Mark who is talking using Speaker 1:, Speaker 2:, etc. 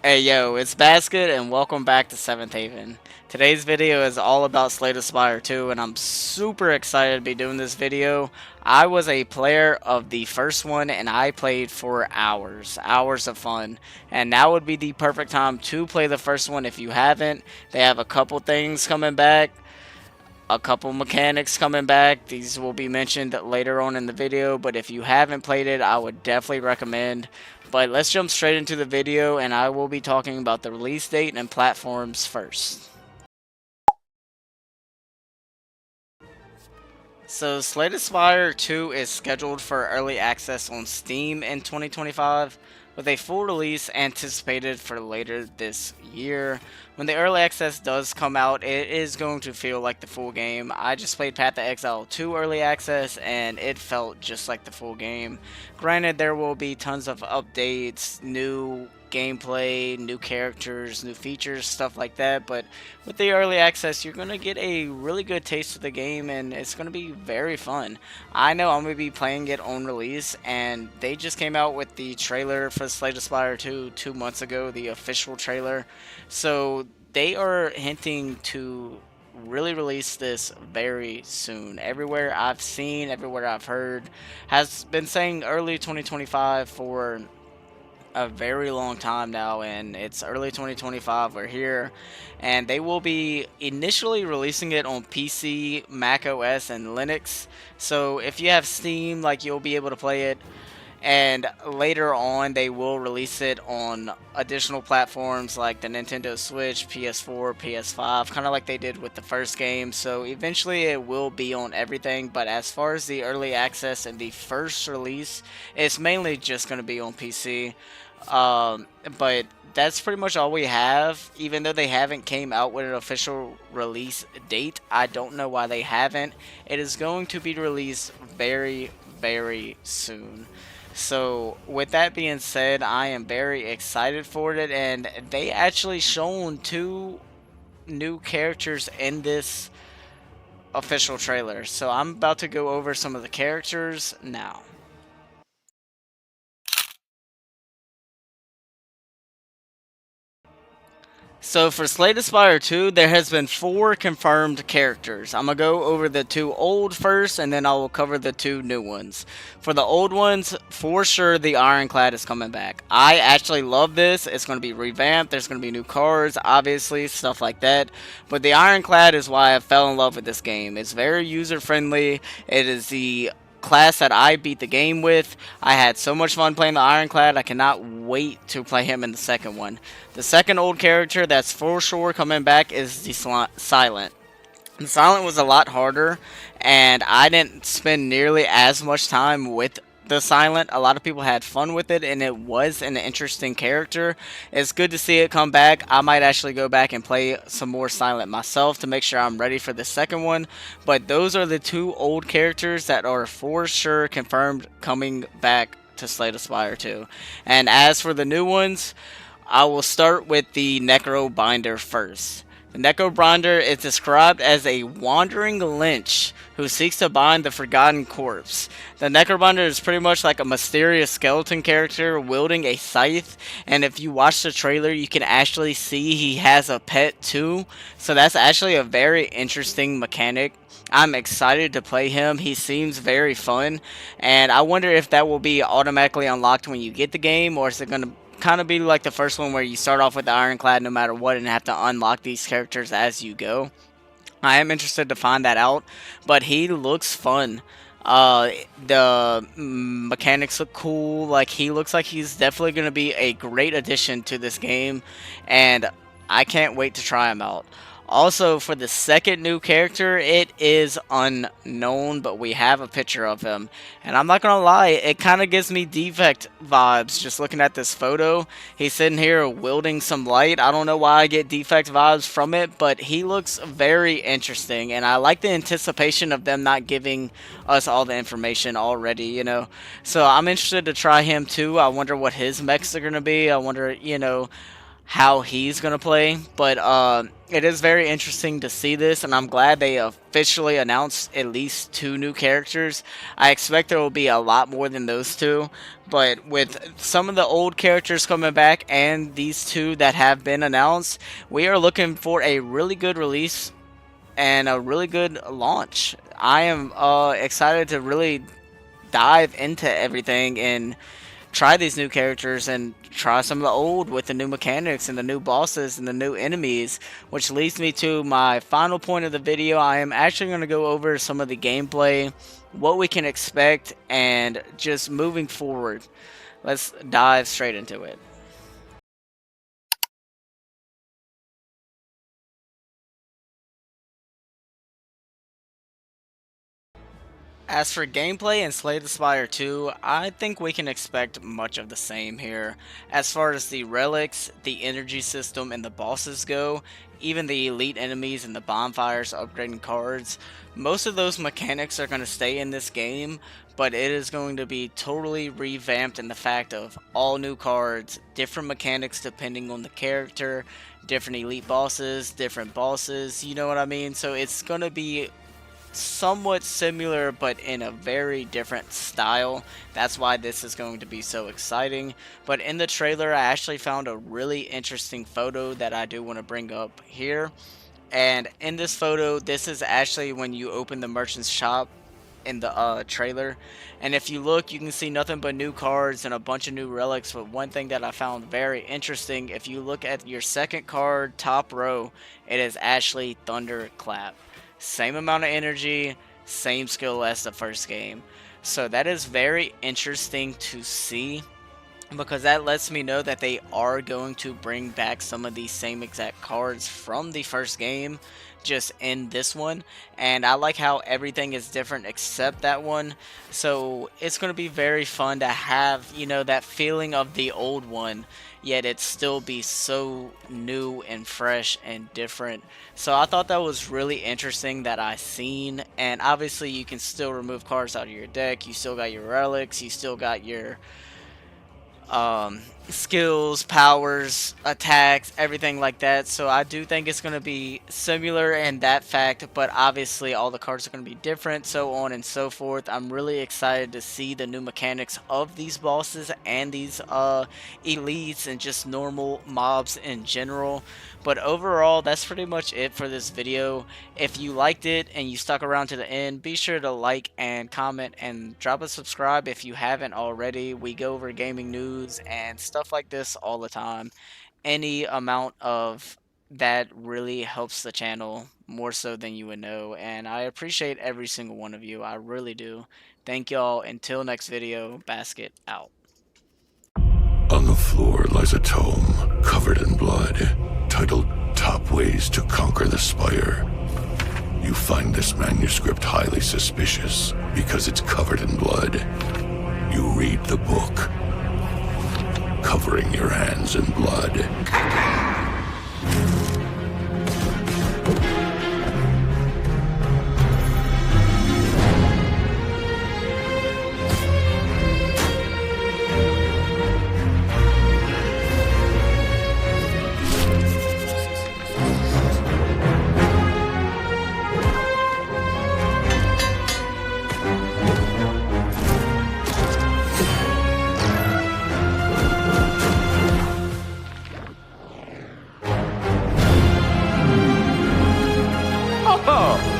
Speaker 1: Hey yo, it's Basket and welcome back to 7th Haven. Today's video is all about Slay the Spire 2 and I'm super excited to be doing this video. I was a player of the first one and I played for hours of fun. And now would be the perfect time to play the first one if you haven't. They have a couple things coming back, a couple mechanics coming back. These will be mentioned later on in the video, but if you haven't played it, I would definitely recommend. But let's jump straight into the video, and I will be talking about the release date and platforms first. So Slay the Spire 2 is scheduled for early access on Steam in 2025, with a full release anticipated for later this year. When the early access does come out, it is going to feel like the full game. I just played Path of Exile 2 early access, and it felt just like the full game. Granted, there will be tons of updates, new gameplay, new characters, new features, stuff like that, but with the early access you're going to get a really good taste of the game and it's going to be very fun. I know I'm going to be playing it on release, and they just came out with the trailer for Slay the Spire 2 2 months ago, the official trailer, so they are hinting to really release this very soon. Everywhere I've seen, everywhere I've heard has been saying early 2025 for a very long time now, and it's early 2025. We're here, and they will be initially releasing it on PC, Mac OS, and Linux. So if you have Steam, like, you'll be able to play it, and later on they will release it on additional platforms like the Nintendo Switch, PS4, PS5, kind of like they did with the first game. So eventually it will be on everything, but as far as the early access and the first release, it's mainly just going to be on PC. um, but that's pretty much all we have. Even though they haven't came out with an official release date, I don't know why they haven't. It is going to be released very soon. So with that being said, I am very excited for it, and they actually shown two new characters in this official trailer. So I'm about to go over some of the characters now. So for Slay the Spire 2, there has been 4 confirmed characters. I'm going to go over the 2 old first, and then I will cover the 2 new ones. For the old ones, for sure the Ironclad is coming back. I actually love this. It's going to be revamped. There's going to be new cards, obviously, stuff like that. But the Ironclad is why I fell in love with this game. It's very user-friendly. It is the class that I beat the game with. I had so much fun playing the Ironclad. I cannot wait to play him in the second one. The second old character that's for sure coming back is the Silent. The Silent was a lot harder, and I didn't spend nearly as much time with the Silent. A lot of people had fun with it, and it was an interesting character. It's good to see it come back. I might actually go back and play some more Silent myself to make sure I'm ready for the second one. But those are the 2 old characters that are for sure confirmed coming back to Slay the Spire 2. And as for the new ones, I will start with the Necro Binder first. The Necro Binder is described as a wandering lynch who seeks to bind the forgotten corpse. The Necro Binder is pretty much like a mysterious skeleton character wielding a scythe, and if you watch the trailer, you can actually see he has a pet too. So that's actually a very interesting mechanic. I'm excited to play him. He seems very fun, and I wonder if that will be automatically unlocked when you get the game, or is it going to kind of be like the first one where you start off with the Ironclad no matter what and have to unlock these characters as you go. I am interested to find that out, but he looks fun. The mechanics look cool. Like, he looks like he's definitely going to be a great addition to this game, and I can't wait to try him out. Also, for the second new character, it is unknown, but we have a picture of him. And I'm not gonna lie, it kind of gives me Defect vibes just looking at this photo. He's sitting here wielding some light. I don't know why I get Defect vibes from it, but he looks very interesting. And I like the anticipation of them not giving us all the information already. So I'm interested to try him too. I wonder what his mechs are gonna be. I wonder, how he's gonna play, but it is very interesting to see this, and I'm glad they officially announced at least two new characters. I expect there will be a lot more than those two, but with some of the old characters coming back and these two that have been announced, we are looking for a really good release and a really good launch. I am excited to really dive into everything and try these new characters and try some of the old with the new mechanics and the new bosses and the new enemies, which leads me to my final point of the video. I am actually going to go over some of the gameplay, what we can expect, and just moving forward. Let's dive straight into it. As for gameplay in Slay the Spire 2, I think we can expect much of the same here. As far as the relics, the energy system, and the bosses go, even the elite enemies and the bonfires upgrading cards, most of those mechanics are going to stay in this game, but it is going to be totally revamped in the fact of all new cards, different mechanics depending on the character, different elite bosses, you know what I mean? So it's going to be somewhat similar but in a very different style. That's why this is going to be so exciting. But in the trailer, I actually found a really interesting photo that I do want to bring up here. And in this photo, this is actually when you open the merchant's shop in the trailer, and if you look, you can see nothing but new cards and a bunch of new relics. But one thing that I found very interesting, if you look at your second card top row, it is actually Thunderclap. Same amount of energy, same skill as the first game. So that is very interesting to see, because that lets me know that they are going to bring back some of these same exact cards from the first game just in this one. And I like how everything is different except that one, so it's going to be very fun to have, you know, that feeling of the old one, yet it still be so new and fresh and different. So I thought that was really interesting that I seen. And obviously you can still remove cards out of your deck, you still got your relics, you still got your skills, powers, attacks, everything like that. So I do think it's going to be similar in that fact, but obviously all the cards are going to be different, so on and so forth. I'm really excited to see the new mechanics of these bosses and these elites and just normal mobs in general. But overall, that's pretty much it for this video. If you liked it and you stuck around to the end, be sure to like and comment and drop a subscribe if you haven't already. We go over gaming news and stuff like this all the time. Any amount of that really helps the channel more so than you would know, and I appreciate every single one of you. I really do. Thank y'all. Until next video, basket out.
Speaker 2: On the floor lies a tome covered in blood, titled Top Ways to Conquer the Spire. You find this manuscript highly suspicious because it's covered in blood. You read the book, covering your hands in blood.
Speaker 3: Oh!